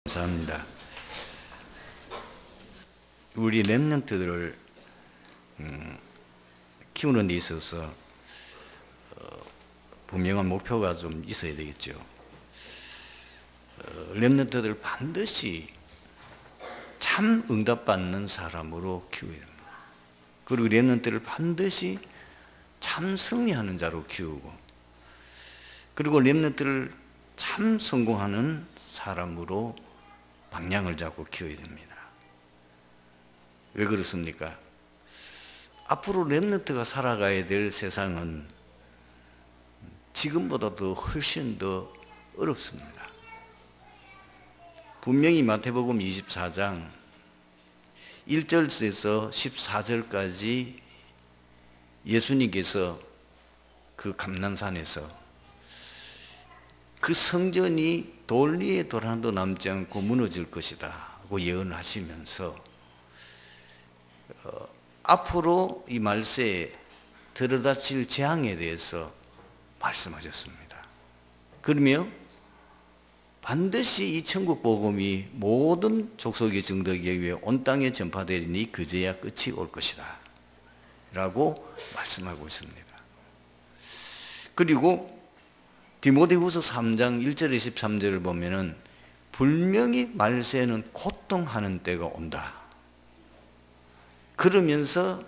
감사합니다. 우리 렘넌트들을 키우는 데 있어서 분명한 목표가 좀 있어야 되겠죠. 렘넌트들 반드시 참 응답받는 사람으로 키워야 됩니다. 그리고 렘넌트를 반드시 참 승리하는 자로 키우고, 그리고 렘넌트를 참 성공하는 사람으로 방향을 잡고 키워야 됩니다. 왜 그렇습니까? 앞으로 렘넌트가 살아가야 될 세상은 지금보다 더 훨씬 더 어렵습니다. 분명히 마태복음 24장 1절에서 14절까지 예수님께서 그 감난산에서 그 성전이 돌 위에 돌 하나도 남지 않고 무너질 것이다 하고 예언하시면서 앞으로 이 말세에 들어닥칠 재앙에 대해서 말씀하셨습니다. 그러며 반드시 이 천국 복음이 모든 족속의 정덕에 위해 온 땅에 전파되리니 그제야 끝이 올 것이다 라고 말씀하고 있습니다. 그리고 디모데후서 3장 1절 23절을 보면은 분명히 말세에는 고통하는 때가 온다. 그러면서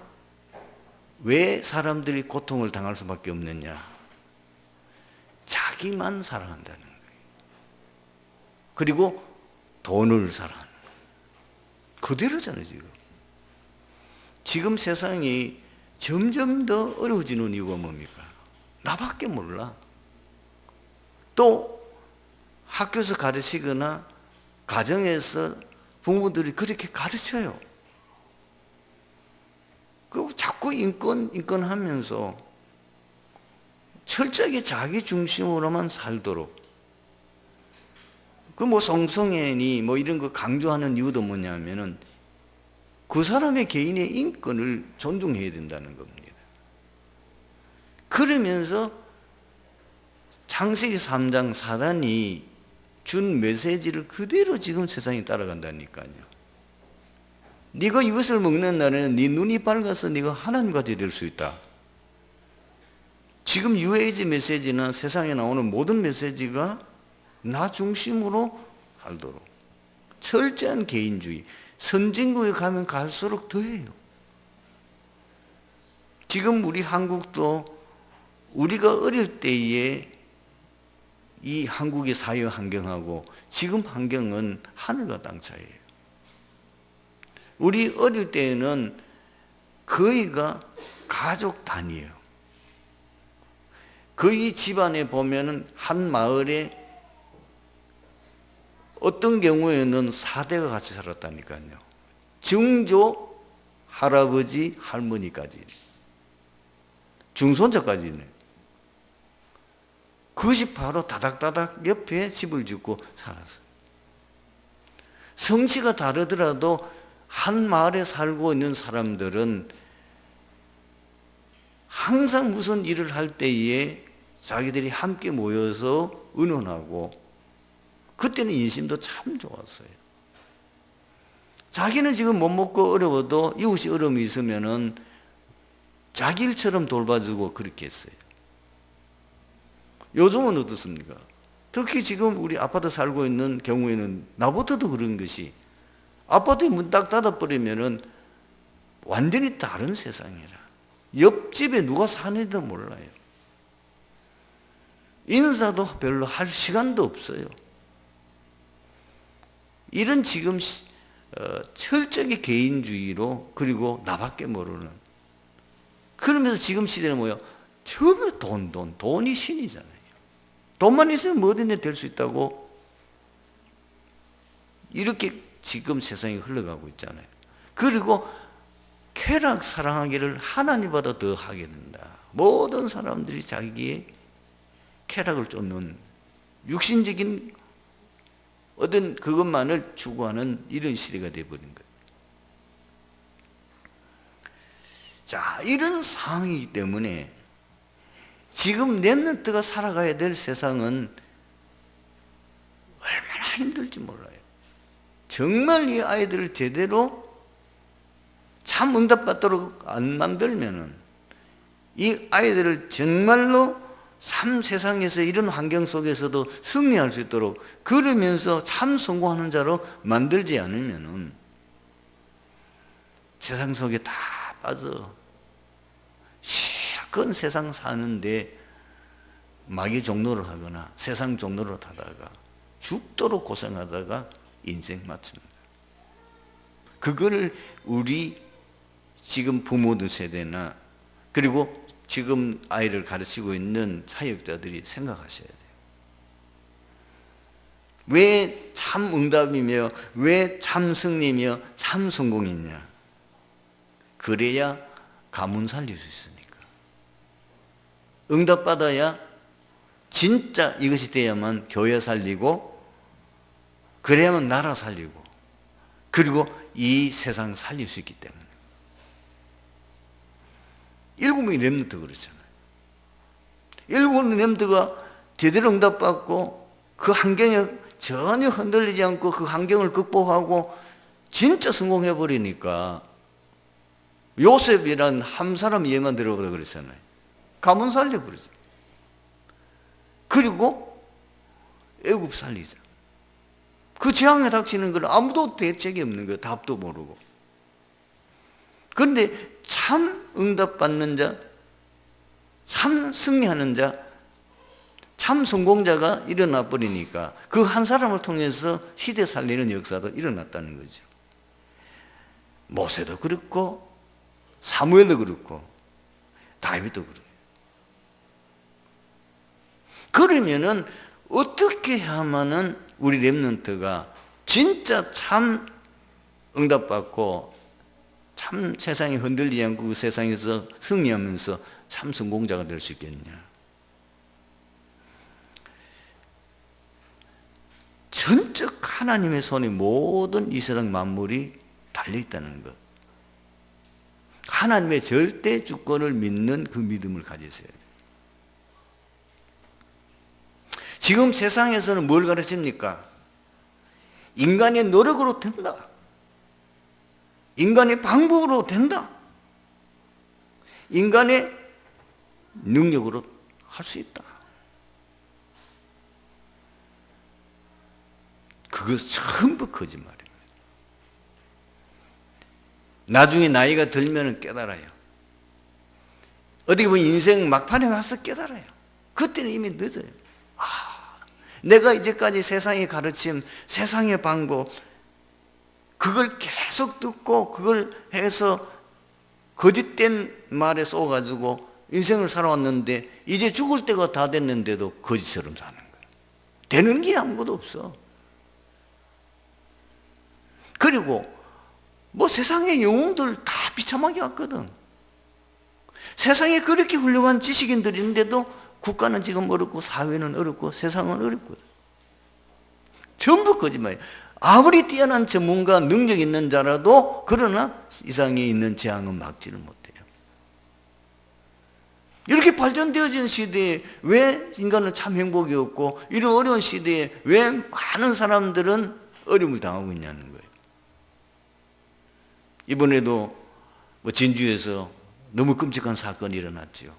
왜 사람들이 고통을 당할 수밖에 없느냐? 자기만 사랑한다는 거예요. 그리고 돈을 사랑하는 거예요. 그대로잖아요. 지금 세상이 점점 더 어려워지는 이유가 뭡니까? 나밖에 몰라. 또 학교에서 가르치거나 가정에서 부모들이 그렇게 가르쳐요. 그리고 자꾸 인권 하면서 철저하게 자기 중심으로만 살도록. 그 뭐 성성애니 뭐 이런 거 강조하는 이유도 뭐냐면은 그 사람의 개인의 인권을 존중해야 된다는 겁니다. 그러면서 창세기 3장 사단이 준 메시지를 그대로 지금 세상이 따라간다니까요. 네가 이것을 먹는 날에는 네 눈이 밝아서 네가 하나님같이 될 수 있다. 지금 뉴에이지 메시지나 세상에 나오는 모든 메시지가 나 중심으로 살도록 철저한 개인주의, 선진국에 가면 갈수록 더해요. 지금 우리 한국도 우리가 어릴 때에 이 한국의 사회 환경하고 지금 환경은 하늘과 땅 차이예요. 우리 어릴 때에는 거의가 가족 단위예요. 거의 집안에 보면은 한 마을에 어떤 경우에는 4대가 같이 살았다니까요. 증조, 할아버지, 할머니까지, 중손자까지는. 그 집 바로 다닥다닥 옆에 집을 짓고 살았어요. 성씨가 다르더라도 한 마을에 살고 있는 사람들은 항상 무슨 일을 할 때에 자기들이 함께 모여서 의논하고, 그때는 인심도 참 좋았어요. 자기는 지금 못 먹고 어려워도 이웃이 어려움이 있으면은 자기 일처럼 돌봐주고 그렇게 했어요. 요즘은 어떻습니까? 특히 지금 우리 아파트 살고 있는 경우에는 나부터도 그런 것이, 아파트에 문 딱 닫아버리면은 완전히 다른 세상이라. 옆집에 누가 사는지도 몰라요. 인사도 별로 할 시간도 없어요. 이런 지금 철저하게 개인주의로, 그리고 나밖에 모르는, 그러면서 지금 시대는 뭐예요? 전부 돈이 신이잖아요. 돈만 있으면 뭐든지 될 수 있다고, 이렇게 지금 세상이 흘러가고 있잖아요. 그리고 쾌락 사랑하기를 하나님보다 더 하게 된다. 모든 사람들이 자기의 쾌락을 쫓는 육신적인 어떤 그것만을 추구하는 이런 시대가 되어버린 거예요. 자, 이런 상황이기 때문에 지금 렘넌트가 살아가야 될 세상은 얼마나 힘들지 몰라요. 정말 이 아이들을 제대로 참 응답받도록 안 만들면은 이 아이들을 정말로 참 세상에서 이런 환경 속에서도 승리할 수 있도록 그러면서 참 성공하는 자로 만들지 않으면은 세상 속에 다 빠져 실컷 세상 사는데 마귀 종로를 하거나 세상 종로를 하다가 죽도록 고생하다가 인생 마칩니다. 그거를 우리 지금 부모들 세대나 그리고 지금 아이를 가르치고 있는 사역자들이 생각하셔야 돼요. 왜 참 응답이며 왜 참 승리며 참 성공이냐? 그래야 가문 살릴 수 있으니까. 응답받아야 진짜 이것이 돼야만 교회 살리고 그래야만 나라 살리고 그리고 이 세상 살릴 수 있기 때문에. 7명의 렘넌트 그렇잖아요. 7명의 렘넌트가 제대로 응답받고 그 환경에 전혀 흔들리지 않고 그 환경을 극복하고 진짜 성공해버리니까 요셉이란 한 사람 예만 들어보다 그랬잖아요. 가문 살려버리죠. 그리고 애굽 살리자. 그 재앙에 닥치는 건 아무도 대책이 없는 거예요. 답도 모르고. 그런데 참 응답받는 자, 참 승리하는 자, 참 성공자가 일어나 버리니까 그 한 사람을 통해서 시대 살리는 역사도 일어났다는 거죠. 모세도 그렇고 사무엘도 그렇고 다윗도 그래요. 그러면은 어떻게 해야만은 우리 렘넌트가 진짜 참 응답받고 참 세상에 흔들리지 않고 그 세상에서 승리하면서 참 성공자가 될 수 있겠냐? 전적 하나님의 손에 모든 이 세상 만물이 달려있다는 것. 하나님의 절대 주권을 믿는 그 믿음을 가지세요. 지금 세상에서는 뭘 가르칩니까? 인간의 노력으로 된다. 인간의 방법으로 된다. 인간의 능력으로 할 수 있다. 그것 전부 거짓말입니다. 나중에 나이가 들면 깨달아요. 어떻게 보면 인생 막판에 와서 깨달아요. 그때는 이미 늦어요. 내가 이제까지 세상의 가르침, 세상의 방법, 그걸 계속 듣고 그걸 해서 거짓된 말에 쏘가지고 인생을 살아왔는데 이제 죽을 때가 다 됐는데도 거짓처럼 사는 거예요. 되는 게 아무것도 없어. 그리고 뭐 세상의 영웅들 다 비참하게 왔거든. 세상에 그렇게 훌륭한 지식인들이 있는데도 국가는 지금 어렵고 사회는 어렵고 세상은 어렵거든. 전부 거짓말이에요. 아무리 뛰어난 전문가 능력 있는 자라도 그러나 이상에 있는 재앙은 막지를 못해요. 이렇게 발전되어진 시대에 왜 인간은 참 행복이 없고 이런 어려운 시대에 왜 많은 사람들은 어려움을 당하고 있냐는 거예요. 이번에도 뭐 진주에서 너무 끔찍한 사건이 일어났지요.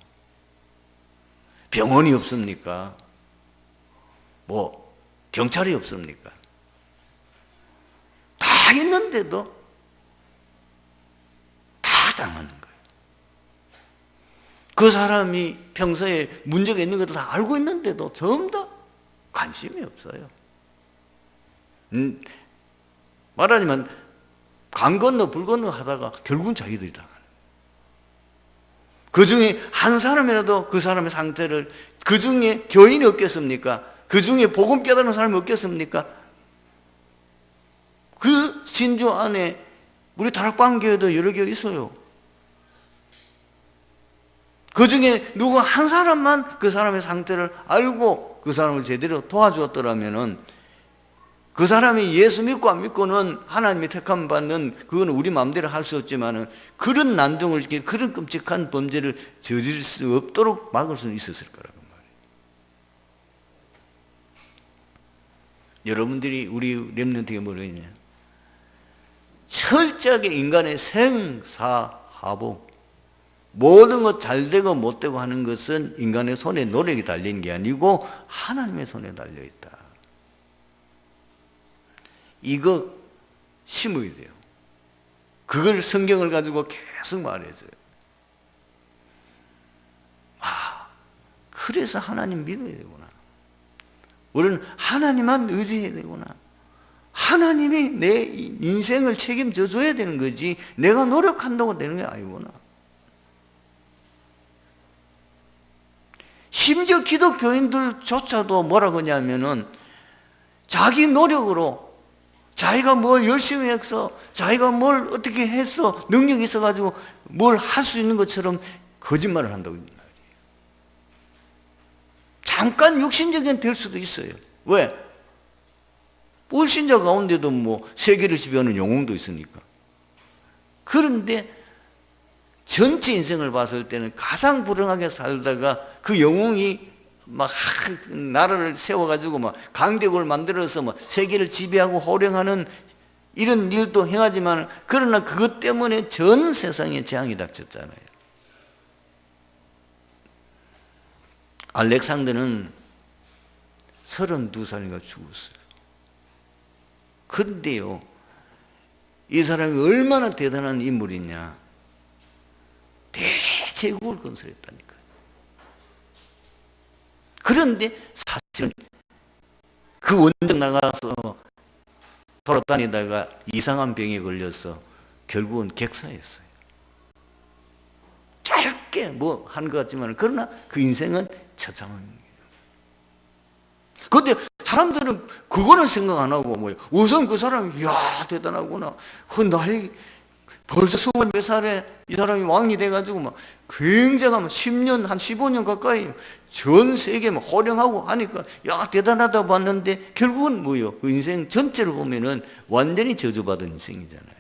병원이 없습니까? 뭐 경찰이 없습니까? 다 있는데도 다 당하는 거예요. 그 사람이 평소에 문제가 있는 것도 다 알고 있는데도 전부 다 관심이 없어요. 말하자면 강 건너 불 건너 하다가 결국은 자기들이 당하는 거예요. 그 중에 한 사람이라도 그 사람의 상태를, 그 중에 교인이 없겠습니까? 그 중에 복음 깨달은 사람이 없겠습니까? 그 진주 안에 우리 다락방교회도 여러 개 있어요. 그 중에 누구 한 사람만 그 사람의 상태를 알고 그 사람을 제대로 도와주었더라면은 그 사람이 예수 믿고 안 믿고는 하나님의 택함 받는 그거는 우리 마음대로 할 수 없지만은 그런 난동을 그런 끔찍한 범죄를 저지를 수 없도록 막을 수는 있었을 거라고 말이에요. 여러분들이 우리 렘넌트에게 뭐라 했냐? 철저하게 인간의 생사하복, 모든 것 잘되고 못되고 하는 것은 인간의 손에 노력이 달린 게 아니고 하나님의 손에 달려있다. 이거 심어야 돼요. 그걸 성경을 가지고 계속 말해줘요. 그래서 하나님 믿어야 되구나. 우리는 하나님만 의지해야 되구나. 하나님이 내 인생을 책임져 줘야 되는 거지 내가 노력한다고 되는 게 아니구나. 심지어 기독교인들조차도 뭐라고 하냐면은 자기 노력으로 자기가 뭘 열심히 해서 자기가 뭘 어떻게 해서 능력이 있어가지고 뭘 할 수 있는 것처럼 거짓말을 한다고. 잠깐 육신적인 될 수도 있어요. 왜? 불신자 가운데도 뭐 세계를 지배하는 영웅도 있으니까. 그런데 전체 인생을 봤을 때는 가장 불행하게 살다가 그 영웅이 막 나라를 세워가지고 막 강대국을 만들어서 막 세계를 지배하고 호령하는 이런 일도 행하지만 그러나 그것 때문에 전 세상에 재앙이 닥쳤잖아요. 알렉산더는 32살인가 죽었어요. 그런데요, 이 사람이 얼마나 대단한 인물이냐. 대제국을 건설했다니까요. 그런데 사실은 그 원정 나가서 돌아다니다가 이상한 병에 걸려서 결국은 객사했어요. 짧게 뭐 한 것 같지만 그러나 그 인생은 처참합니다. 그런데 사람들은 그거는 생각 안 하고 뭐예요? 우선 그 사람이 이야 대단하구나. 나이 벌써 20몇 살에 이 사람이 왕이 돼가지고 막 굉장한 10년 한 15년 가까이 전 세계 막 호령하고 하니까 야 대단하다고 봤는데 결국은 뭐예요? 그 인생 전체를 보면은 완전히 저주받은 인생이잖아요.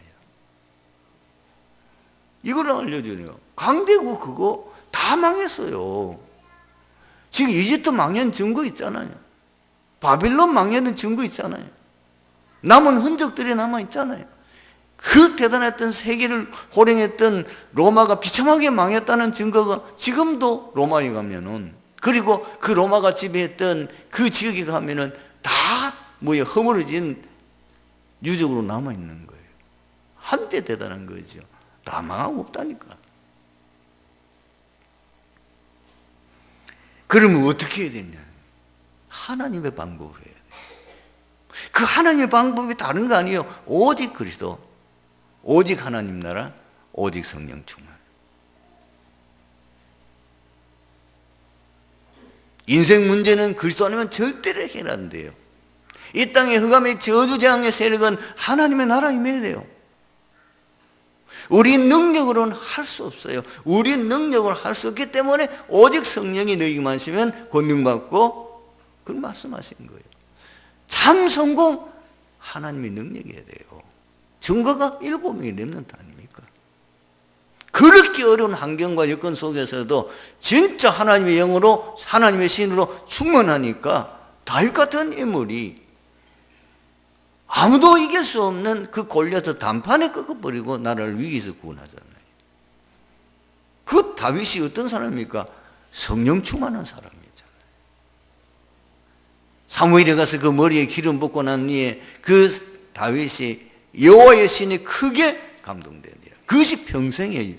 이걸 알려주네요. 강대국 그거 다 망했어요. 지금 이집트 망한 증거 있잖아요. 바빌론 망했던 증거 있잖아요. 남은 흔적들이 남아있잖아요. 그 대단했던 세계를 호령했던 로마가 비참하게 망했다는 증거가 지금도 로마에 가면은, 그리고 그 로마가 지배했던 그 지역에 가면은 다 뭐야 허물어진 유적으로 남아있는 거예요. 한때 대단한 거죠. 다 망하고 없다니까. 그러면 어떻게 해야 되냐? 하나님의 방법을 해야 돼요. 그 하나님의 방법이 다른 거 아니에요. 오직 그리스도, 오직 하나님 나라, 오직 성령 충만. 인생 문제는 그리스도 아니면 절대로 해결 안 돼요. 이 땅의 흑암의 저주재앙의 세력은 하나님의 나라에 임해야 돼요. 우리 능력으로는 할 수 없어요. 우리 능력으로 할 수 없기 때문에 오직 성령이 너희에게만 하시면 권능받고, 그걸 말씀하신 거예요. 참 성공, 하나님의 능력이어야 돼요. 증거가 7명의 렘넌트 아닙니까? 그렇게 어려운 환경과 여건 속에서도 진짜 하나님의 영으로, 하나님의 신으로 충만하니까 다윗 같은 인물이 아무도 이길 수 없는 그 골리앗을 단판에 꺾어버리고 나라를 위기에서 구원하잖아요. 그 다윗이 어떤 사람입니까? 성령 충만한 사람이잖아요. 사무엘에 가서 그 머리에 기름 붓고 난 뒤에 그 다윗이 여호와의 신이 크게 감동되니라. 그것이 평생이에요.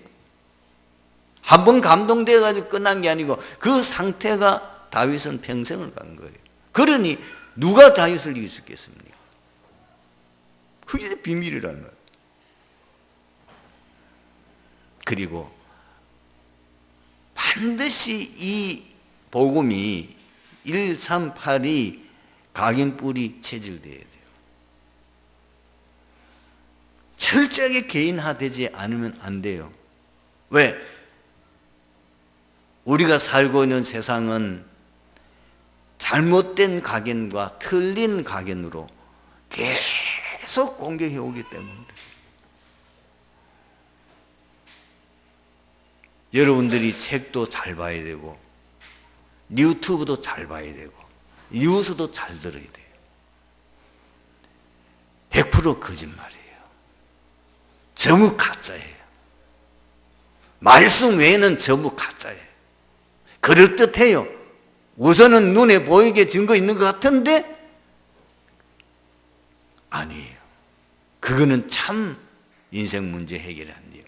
한 번 감동되어가지고 끝난 게 아니고 그 상태가 다윗은 평생을 간 거예요. 그러니 누가 다윗을 이길 수 있겠습니까? 그게 비밀이라는 거예요. 그리고 반드시 이 복음이 138이 각인뿔이 체질되어야 돼요. 철저하게 개인화되지 않으면 안 돼요. 왜? 우리가 살고 있는 세상은 잘못된 각인과 틀린 각인으로 계속 공격해 오기 때문에 여러분들이 책도 잘 봐야 되고 유튜브도 잘 봐야 되고 뉴스도 잘 들어야 돼요. 100% 거짓말이에요. 전부 가짜예요. 말씀 외에는 전부 가짜예요. 그럴듯해요. 우선은 눈에 보이게 증거 있는 것 같은데 아니에요. 그거는 참 인생 문제 해결이 아니에요.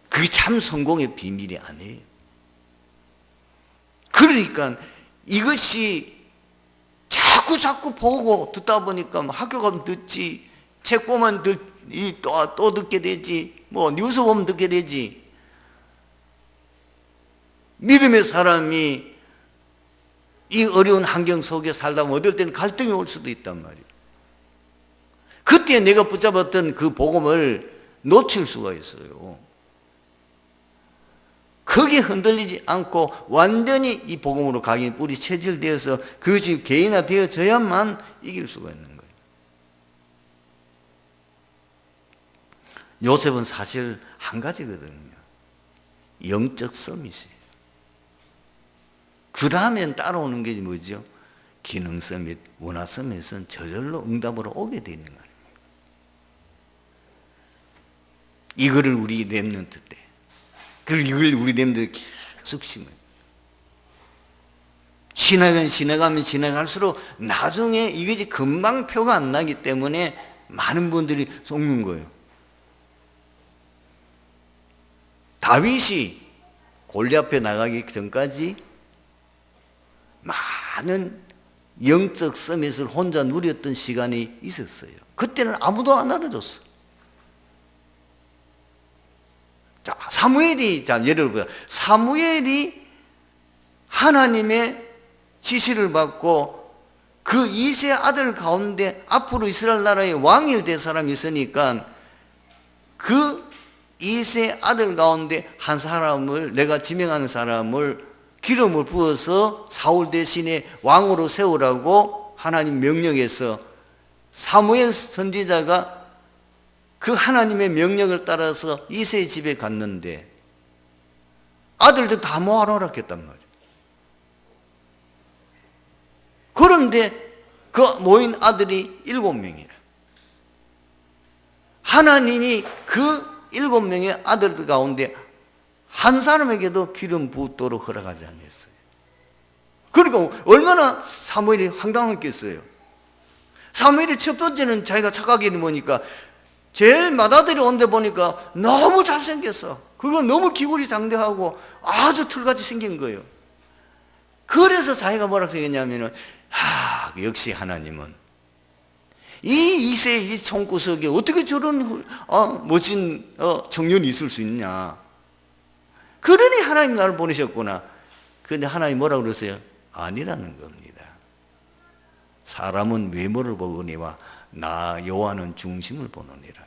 그게 참 성공의 비밀이 아니에요. 그러니까 이것이 자꾸 보고 듣다 보니까 학교 가면 듣지, 책 보면 또 듣게 되지, 뭐 뉴스 보면 듣게 되지. 믿음의 사람이 이 어려운 환경 속에 살다 보면 어떨 때는 갈등이 올 수도 있단 말이에요. 그때 내가 붙잡았던 그 복음을 놓칠 수가 있어요. 거기에 흔들리지 않고 완전히 이 복음으로 각인 뿌리 체질되어서 그것이 개인화되어져야만 이길 수가 있는 거예요. 요셉은 사실 한 가지거든요. 영적 서밋이에요. 그 다음엔 따라오는 게 뭐죠? 기능 서밋, 원화 서밋은 저절로 응답으로 오게 되는 거예요. 이거를 우리 렘넌트 때, 그리고 이걸 우리 렘넌트에 계속 심어요. 지나가면 지나갈수록 나중에 이것이 금방 표가 안 나기 때문에 많은 분들이 속는 거예요. 다윗이 골리앗 앞에 나가기 전까지 많은 영적 서밋을 혼자 누렸던 시간이 있었어요. 그때는 아무도 안 알아줬어. 자, 예를 들어 사무엘이 하나님의 지시를 받고 그 이세 아들 가운데 앞으로 이스라엘 나라의 왕이 될 사람이 있으니까 그 이세 아들 가운데 한 사람을, 내가 지명하는 사람을 기름을 부어서 사울 대신에 왕으로 세우라고 하나님 명령해서 사무엘 선지자가 그 하나님의 명령을 따라서 이새의 집에 갔는데 아들들 다 모아놓으라 했단 말이에요. 그런데 그 모인 아들이 7명이라. 하나님이 그 7명의 아들들 가운데 한 사람에게도 기름 붓도록 허락하지 않았어요. 그러니까 얼마나 사무엘이 황당했겠어요. 사무엘이 첫 번째는 자기가 착각이 뭐니까 제일 맏아들이 온데 보니까 너무 잘생겼어. 그리고 너무 기골이 장대하고 아주 틀같이 생긴 거예요. 그래서 자기가 뭐라고 생겼냐면은, 역시 하나님은 이 이세의 이 총구석에 어떻게 저런 멋진 청년이 있을 수 있냐. 그러니 하나님 나를 보내셨구나. 그런데 하나님 뭐라고 그러세요? 아니라는 겁니다. 사람은 외모를 보거니와 나 여호와는 중심을 보느니라.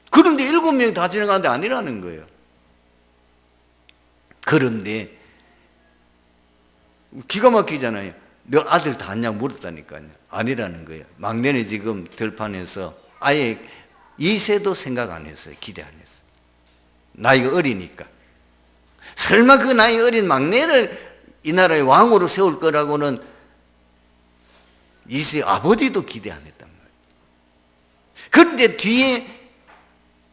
그런데 7명이 다 지나가는데 아니라는 거예요. 그런데 기가 막히잖아요. 너 아들 다 왔냐고 물었다니까요. 아니라는 거예요. 막내는 지금 들판에서 아예 이세도 생각 안 했어요. 기대 안 했어요. 나이가 어리니까. 설마 그 나이 어린 막내를 이 나라의 왕으로 세울 거라고는 이세 아버지도 기대 안 했단 말이에요. 그런데 뒤에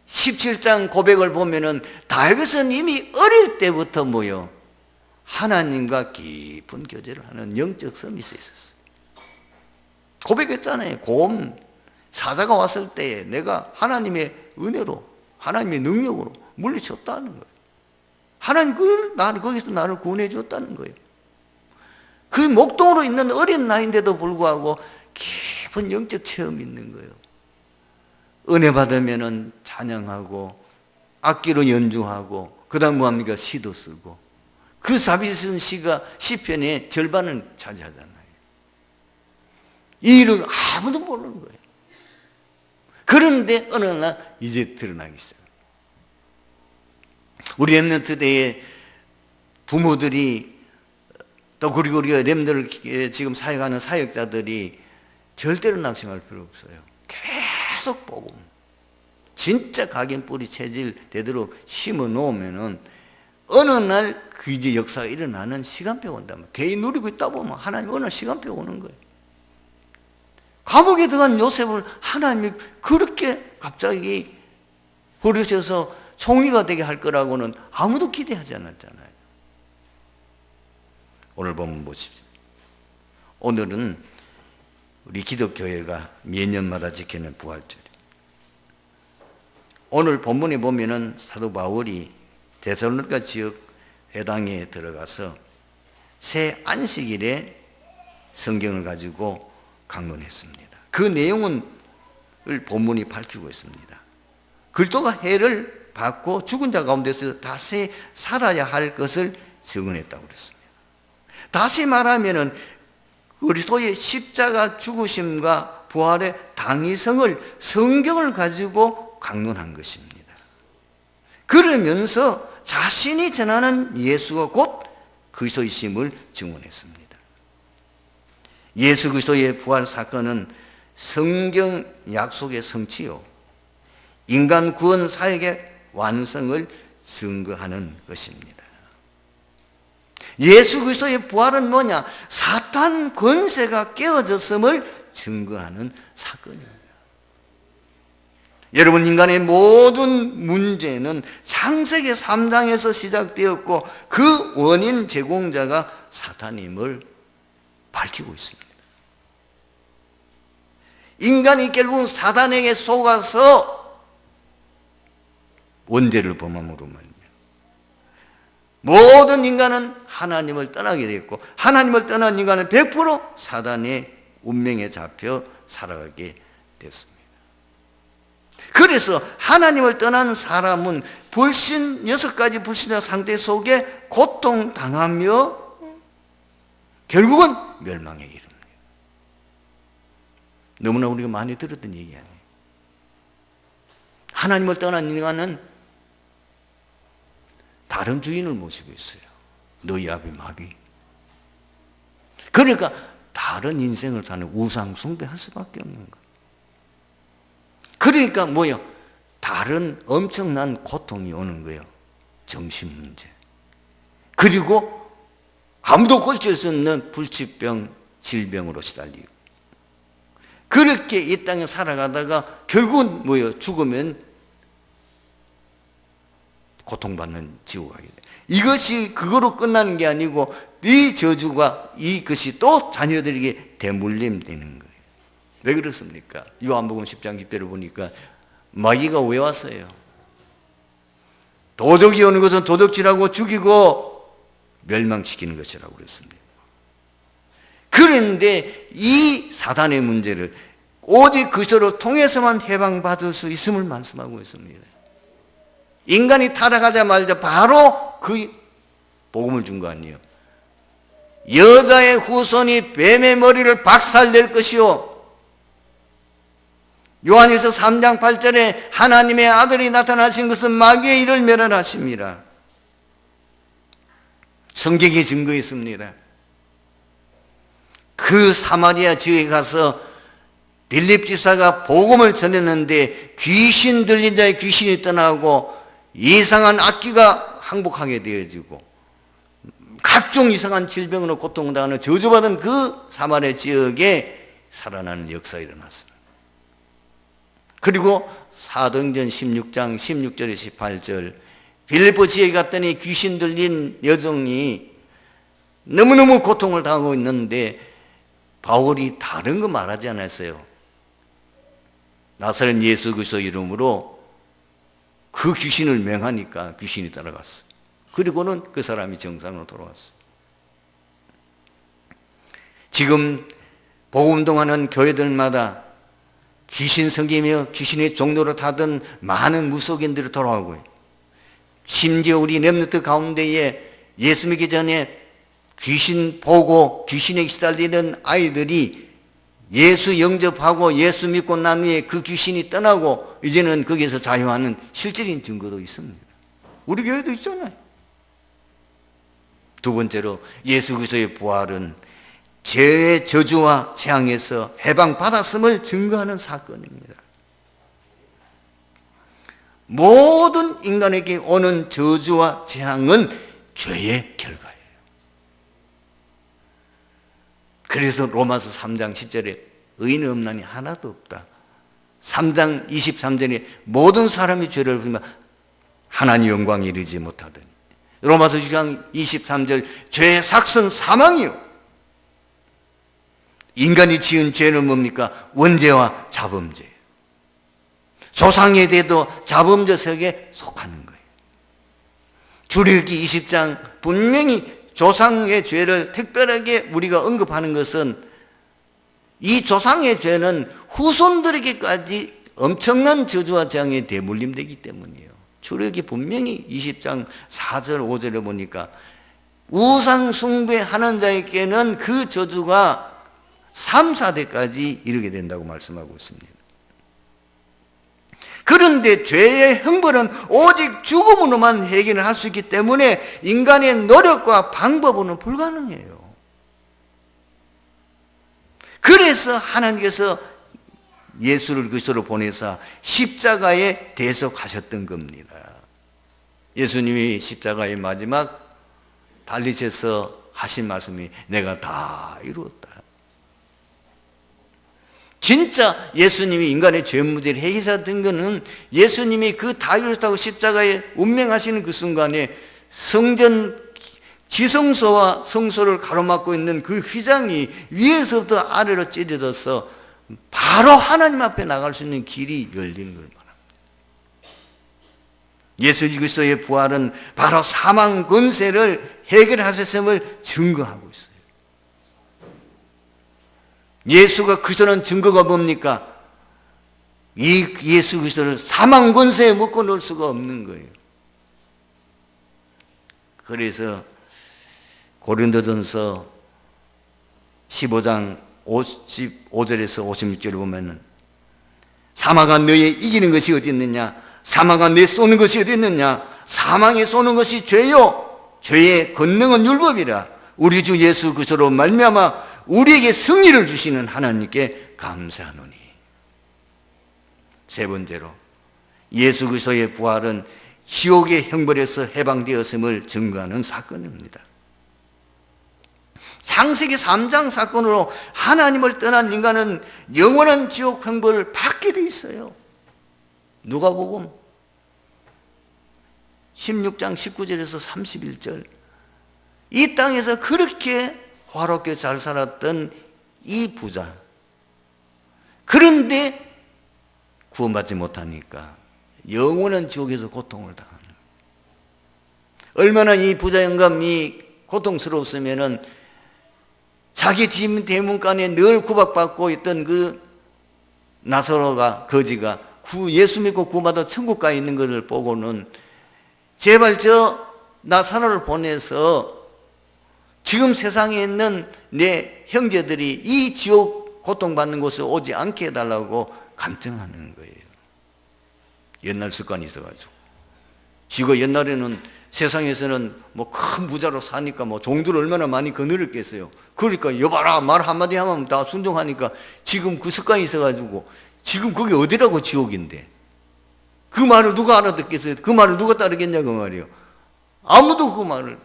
17장 고백을 보면은 다윗은 이미 어릴 때부터 뭐요? 하나님과 깊은 교제를 하는 영적 서밋이 있었어요. 고백했잖아요. 곰 사자가 왔을 때 내가 하나님의 은혜로, 하나님의 능력으로 물리쳤다는 거예요. 하나님 나를 거기서 나를 구원해 줬다는 거예요. 그 목동으로 있는 어린 나이인데도 불구하고 깊은 영적 체험이 있는 거예요. 은혜 받으면은 찬양하고 악기로 연주하고 그다음 뭐합니까? 시도 쓰고. 그 다윗이 쓴 시가 시편의 절반을 차지하잖아요. 이 일은 아무도 모르는 거예요. 그런데 어느 날 이제 드러나기 시작해요. 우리 렘넌트 때에 부모들이 또 그리고 우리가 렘들을 지금 사역하는 사역자들이 절대로 낙심할 필요 없어요. 계속 복음, 진짜 각인 뿌리 체질 되도록 심어 놓으면은 어느 날 그 이제 역사가 일어나는 시간표가 온다면 개인 누리고 있다 보면 하나님 어느 날 시간표가 오는 거예요. 감옥에 들어간 요셉을 하나님이 그렇게 갑자기 버리셔서 총리가 되게 할 거라고는 아무도 기대하지 않았잖아요. 오늘 본문 보십시오. 오늘은 우리 기독교회가 매년마다 지키는 부활절이에요. 오늘 본문에 보면은 사도 바울이 데살로니가 지역 회당에 들어가서 새 안식일에 성경을 가지고 강론했습니다. 그 내용은 본문이 밝히고 있습니다. 그리스도가 해를 받고 죽은 자 가운데서 다시 살아야 할 것을 증언했다고 그랬습니다. 다시 말하면은 그리스도의 십자가 죽으심과 부활의 당위성을 성경을 가지고 강론한 것입니다. 그러면서 자신이 전하는 예수가 곧 그리스도이심을 증언했습니다. 예수 그리스도의 부활 사건은 성경 약속의 성취요, 인간 구원 사역의 완성을 증거하는 것입니다. 예수 그리스도의 부활은 뭐냐? 사탄 권세가 깨어졌음을 증거하는 사건입니다. 여러분, 인간의 모든 문제는 창세기 3장에서 시작되었고 그 원인 제공자가 사탄임을 밝히고 있습니다. 인간이 결국은 사단에게 속아서 원죄를 범함으로 말입니다. 모든 인간은 하나님을 떠나게 되었고 하나님을 떠난 인간은 100% 사단의 운명에 잡혀 살아가게 됐습니다. 그래서 하나님을 떠난 사람은 불신 6가지 불신자 상태 속에 고통당하며 결국은 멸망에 이릅니다. 너무나 우리가 많이 들었던 얘기 아니에요. 하나님을 떠난 인간은 다른 주인을 모시고 있어요. 너희 아비 마귀. 그러니까 다른 인생을 사는 우상 숭배할 수밖에 없는 거예요. 그러니까 뭐요? 다른 엄청난 고통이 오는 거예요. 정신 문제. 그리고 아무도 고칠 수 없는 불치병, 질병으로 시달리고. 그렇게 이 땅에 살아가다가 결국은 뭐요? 죽으면 고통받는 지옥 가게 돼. 이것이 그거로 끝나는 게 아니고 이 저주가 이것이 또 자녀들에게 대물림 되는 거예요. 왜 그렇습니까? 요한복음 10장 10절을 보니까 마귀가 왜 왔어요? 도적이 오는 것은 도둑질하고 죽이고 멸망시키는 것이라고 그랬습니다. 그런데 이 사단의 문제를 오직 그리스도를 통해서만 해방받을 수 있음을 말씀하고 있습니다. 인간이 타락하자마자 바로 그 복음을 준 거 아니에요. 여자의 후손이 뱀의 머리를 박살낼 것이요, 요한일서 3장 8절에 하나님의 아들이 나타나신 것은 마귀의 일을 멸하십니다. 성경이 증거했습니다. 그 사마리아 지역에 가서 빌립 집사가 복음을 전했는데 귀신 들린 자의 귀신이 떠나고 이상한 악귀가 항복하게 되어지고 각종 이상한 질병으로 고통당하는 저주받은 그 사마리아 지역에 살아나는 역사가 일어났습니다. 그리고 사도행전 16장 16절에 18절 빌립보 지역에 갔더니 귀신 들린 여종이 너무너무 고통을 당하고 있는데 바울이 다른 거 말하지 않았어요. 나사렛 예수 그리스도 이름으로 그 귀신을 맹하니까 귀신이 따라갔어. 그리고는 그 사람이 정상으로 돌아왔어. 지금 복음운동하는 교회들마다 귀신 섬기며 귀신의 종로로 타던 많은 무속인들이 돌아오고, 심지어 우리 렘넌트 가운데에 예수 믿기 전에 귀신 보고 귀신에 시달리는 아이들이 예수 영접하고 예수 믿고 난 후에 그 귀신이 떠나고 이제는 거기에서 자유하는 실질적인 증거도 있습니다. 우리 교회도 있잖아요. 두 번째로 예수 그리스도의 부활은 죄의 저주와 재앙에서 해방받았음을 증거하는 사건입니다. 모든 인간에게 오는 저주와 재앙은 죄의 결과예요. 그래서 로마서 3장 10절에 의인 없나니 하나도 없다. 3장 23절에 모든 사람이 죄를 부리면 하나님 영광에 이르지 못하더니, 로마서 6장 23절 죄의 삭은 사망이요, 인간이 지은 죄는 뭡니까? 원죄와 자범죄. 조상에 대해도 자범죄석에 속하는 거예요. 출애굽기 20장 분명히 조상의 죄를 특별하게 우리가 언급하는 것은, 이 조상의 죄는 후손들에게까지 엄청난 저주와 재앙에 대물림되기 때문이에요. 출애굽기 분명히 20장 4절 5절에 보니까 우상 숭배하는 자에게는 그 저주가 3, 4대까지 이르게 된다고 말씀하고 있습니다. 그런데 죄의 형벌은 오직 죽음으로만 해결을 할 수 있기 때문에 인간의 노력과 방법으로는 불가능해요. 그래서 하나님께서 예수를 그리스도로 보내사 십자가에 대속하셨던 겁니다. 예수님이 십자가의 마지막 달리셔서 하신 말씀이 내가 다 이루었다. 진짜 예수님이 인간의 죄 문제를 해결하던 것은 예수님이 그 다 이루었다고 십자가에 운명하시는 그 순간에 성전 지성소와 성소를 가로막고 있는 그 휘장이 위에서부터 아래로 찢어져서 바로 하나님 앞에 나갈 수 있는 길이 열리는 걸 말합니다. 예수 그리스도의 부활은 바로 사망 권세를 해결하셨음을 증거하고 있어요. 예수가 그리스도는 증거가 뭡니까? 이 예수 그리스도를 사망 권세에 묶어 놓을 수가 없는 거예요. 그래서 고린도전서 15장 55절에서 56절을 보면은 사망아 너의 이기는 것이 어디 있느냐? 사망아 내 쏘는 것이 어디 있느냐? 사망에 쏘는 것이 죄요, 죄의 권능은 율법이라. 우리 주 예수 그리스도로 말미암아 우리에게 승리를 주시는 하나님께 감사하노니. 세 번째로 예수 그리스도의 부활은 지옥의 형벌에서 해방되었음을 증거하는 사건입니다. 창세기 3장 사건으로 하나님을 떠난 인간은 영원한 지옥 형벌을 받게 돼 있어요. 누가복음 16장 19절에서 31절, 이 땅에서 그렇게 화롭게 잘 살았던 이 부자, 그런데 구원받지 못하니까 영원한 지옥에서 고통을 당하는, 얼마나 이 부자 영감이 고통스러웠으면은 자기 집 대문간에 늘 구박받고 있던 그 나사로가, 거지가 예수 믿고 구원받아 천국 가 있는 것을 보고는 제발 저 나사로를 보내서 지금 세상에 있는 내 형제들이 이 지옥 고통받는 곳에 오지 않게 해달라고 간청하는 거예요. 옛날 습관이 있어가지고. 지금 옛날에는 세상에서는 뭐 큰 부자로 사니까 뭐 종들을 얼마나 많이 거느렸겠어요. 그러니까 여봐라 말 한마디 하면 다 순종하니까 지금 그 습관이 있어가지고 지금 그게 어디라고 지옥인데 그 말을 누가 알아듣겠어요? 그 말을 누가 따르겠냐고 말이에요. 아무도 그 말을,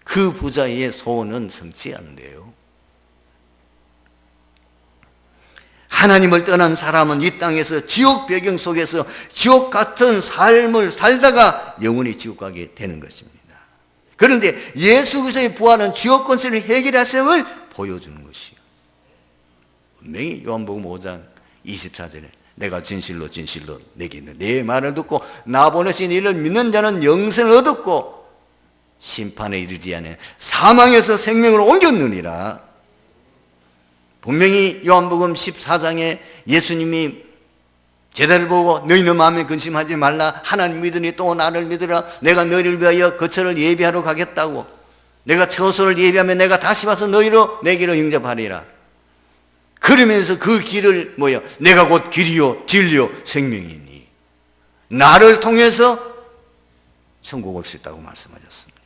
그 부자의 소원은 성취 안 돼요. 하나님을 떠난 사람은 이 땅에서 지옥 배경 속에서 지옥 같은 삶을 살다가 영원히 지옥 가게 되는 것입니다. 그런데 예수 그리스도의 부활은 지옥 권세를 해결하심을 보여주는 것이요. 분명히 요한복음 5장 24절에 내가 진실로 진실로 내게 있는 내 말을 듣고 나 보내신 이를 믿는 자는 영생을 얻었고 심판에 이르지 않아 사망에서 생명으로 옮겼느니라. 분명히 요한복음 14장에 예수님이 제자를 보고 너희는 마음에 근심하지 말라. 하나님 믿으니 또 나를 믿으라. 내가 너희를 위하여 거처를 예비하러 가겠다고. 내가 처소를 예비하면 내가 다시 와서 너희로 내게로 영접하리라. 그러면서 그 길을 뭐요? 내가 곧 길이요 진리요 생명이니 나를 통해서 천국 올 수 있다고 말씀하셨습니다.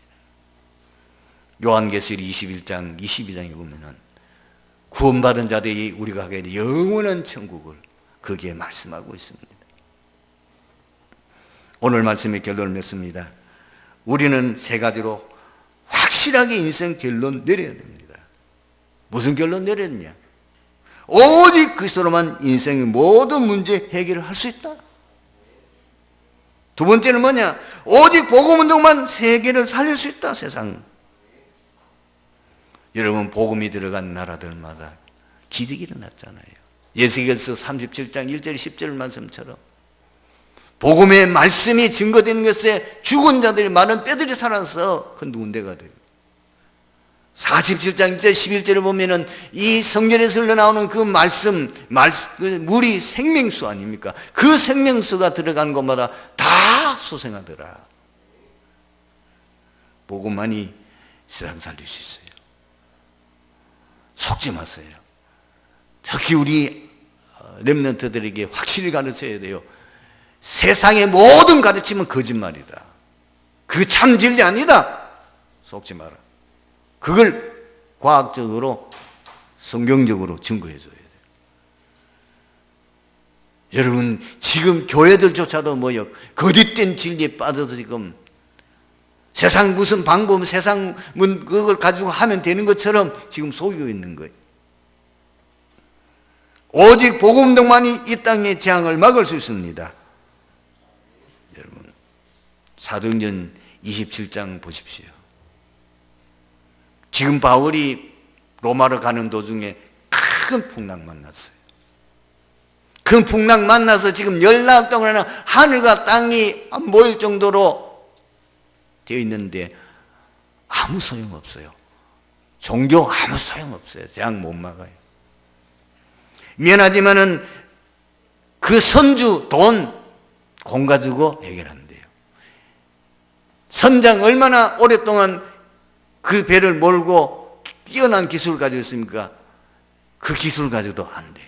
요한계시록 21장 22장에 보면은 구원받은 자들이 우리가 가게 될 영원한 천국을 거기에 말씀하고 있습니다. 오늘 말씀의 결론을 맺습니다. 우리는 세 가지로 확실하게 인생 결론 내려야 됩니다. 무슨 결론 내려야 되냐? 오직 그리스도로만 인생의 모든 문제 해결을 할 수 있다. 두 번째는 뭐냐? 오직 복음운동만 세계를 살릴 수 있다. 세상. 여러분, 복음이 들어간 나라들마다 기적이 일어났잖아요. 예수께서 37장 1절 10절 말씀처럼 복음의 말씀이 증거되는 것에 죽은 자들이 많은 뼈들이 살아서 그 누군데가 돼요. 47장 1절 11절을 보면은 이 성전에서 흘러나오는 그 말씀, 그 물이 생명수 아닙니까? 그 생명수가 들어간 곳마다 다 소생하더라. 복음만이 세상 살릴 수 있어요. 속지 마세요. 특히 우리 렘넌트들에게 확실히 가르쳐야 돼요. 세상의 모든 가르침은 거짓말이다. 그 참 진리 아니다. 속지 마라. 그걸 과학적으로 성경적으로 증거해 줘야 돼요. 여러분, 지금 교회들조차도 뭐요? 거짓된 진리에 빠져서 지금 세상 무슨 방법, 세상 그걸 가지고 하면 되는 것처럼 지금 속이고 있는 거예요. 오직 복음운동만이 이 땅의 재앙을 막을 수 있습니다. 여러분, 사도행전 27장 보십시오. 지금 바울이 로마로 가는 도중에 큰 풍랑 만났어요. 큰 풍랑 만나서 지금 연락 동안에는 하늘과 땅이 안 보일 정도로 되어 있는데 아무 소용없어요. 종교 아무 소용없어요. 재앙 못 막아요. 미안하지만은 그 선주 돈 가지고 해결한대요. 선장 얼마나 오랫동안 그 배를 몰고 뛰어난 기술을 가지고 있습니까? 그 기술 가지고도 안 돼요.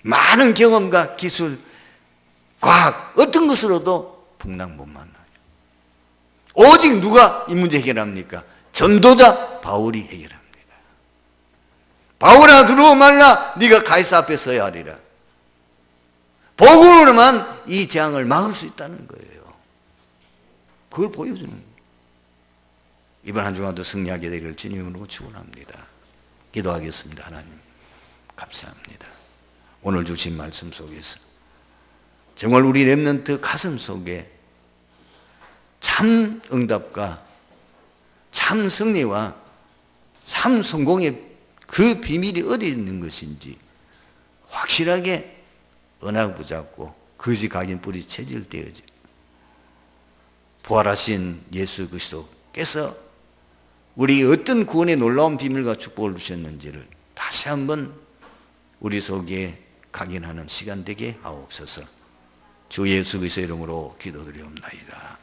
많은 경험과 기술, 과학 어떤 것으로도 풍랑 못 만나요. 오직 누가 이 문제 해결합니까? 전도자 바울이 해결합니다. 바울아 두려워 말라, 네가 가이사 앞에 서야 하리라. 복음으로만 이 재앙을 막을 수 있다는 거예요. 그걸 보여주는 거예요. 이번 한 주간도 승리하게 되기를 주님으로 축원합니다. 기도하겠습니다. 하나님 감사합니다. 오늘 주신 말씀 속에서 정말 우리 렘넌트 가슴 속에 참 응답과 참 승리와 참 성공의 그 비밀이 어디 있는 것인지 확실하게 언약 붙잡고 거짓 각인 뿌리 체질되어지 부활하신 예수 그리스도께서 우리 어떤 구원의 놀라운 비밀과 축복을 주셨는지를 다시 한번 우리 속에 각인하는 시간 되게 하옵소서. 주 예수 그리스도의 이름으로 기도드리옵나이다.